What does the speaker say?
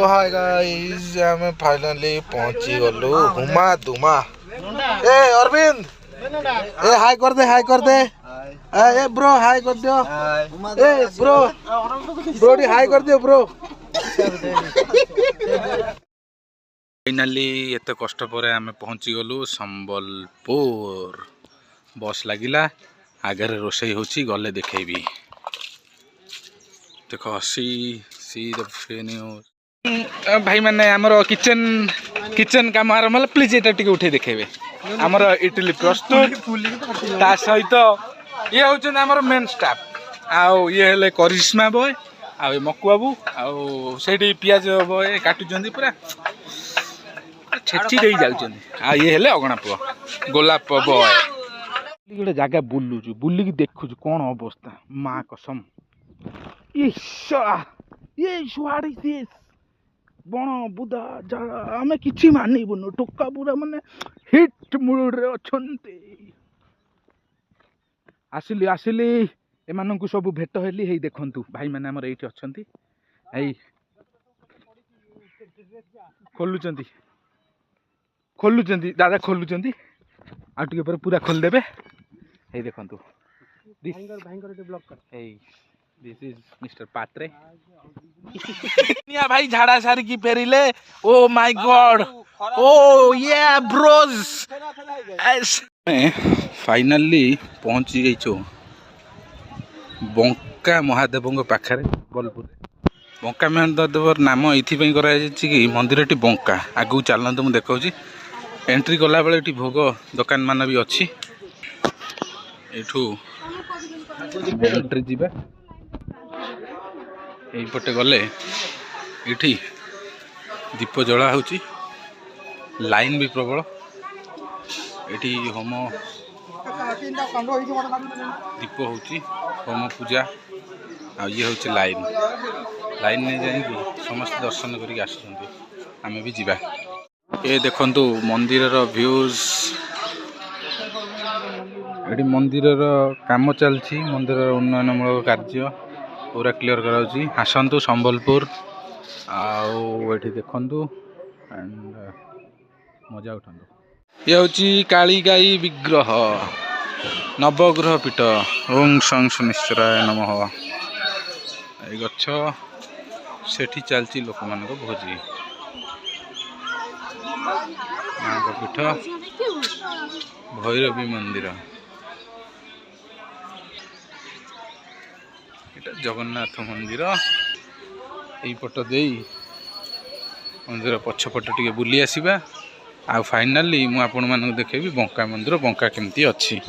Hi guys हमें finally पहुंची गलु हुमा दुमा। ए अरविंद ए हाय कर दे ए ब्रो हाय कर दियो। ए ब्रो ब्रोडी हाय कर दियो ब्रो। फाइनली एत कष्ट पर आम पहुँची गलु संबलपुर। बस लगिला आगे रोषे होची गले देखेबी। देख सी भाई मैंने आमर किचन किचन काम आरंभ है। प्लीज ये उठे देखेबे आमर इडली प्रस्तुत ता सहित ये होचन आमर मेन स्टाफ आउ ये हेले करिश्मा बॉय आ मकु बाबू आउ सेठी पियाज बॉय काटुचंदी पूरा छेची दे जाउचंदी आ ये हेले अगणा पुआ गोलाप बॉय। गोटे जगह बुलुचु बुलिकी देखुचु कौन अवस्था माँ कसम ये व्हाट इज दिस बण बुदा आमे किछि मानिबुनु टोका पूरा माने हिट मूड रे अछंती। आसिली आसिली एमानंकु सब भेट हेली हेई देखंतु भाई माने हमर एठी अछंती हेई खोलुचंती दादा खोलुचंती आ टिके पर पूरा खोल देबे हेई देखंतु भाईंगर ब्लॉक कर हेई दिस इज मिस्टर पात्रे। भाई झाड़ा सारी की फेरिले ओ माय गॉड ओ ये ब्रोज फाइनली पहुंची जाइछो बंका महादेव पाखरे बलपुर। बंका महादेव नाम ये कि मंदिर टी बंका आगू चलना मुझे देखा एंट्री कला बेले ये भोग दुकान मान भी अच्छी एंट्री जीवा यहीपटे गले ये दीप जला हो लाइन भी प्रबल ये होम दीप हो होम पूजा आ ये हूँ लाइन लाइन नहीं जाइए समस्त दर्शन करके आम भी जीवा। ये देखंतु मंदिर व्यूज ये मंदिर काम चलती मंदिर उन्नयनमूलक कार्य पूरा क्लियर कराउची आसतु संबलपुर आउ देखंतु एंड मजा उठंतु। ये हूँ काली गाई विग्रह नवग्रह पीठ ओं सं शनिश्चराय नमः। ये गछ सेठी चलती लोक मान भोजी माँ पीठ भैरवी मंदिर जगन्नाथ मंदिर यहीपट दे मंदिर पछपट टे बुली आसवा आ फाइनाली मुझे आपण मानक देखेबी बंका मंदिर बंका केमती अच्छी।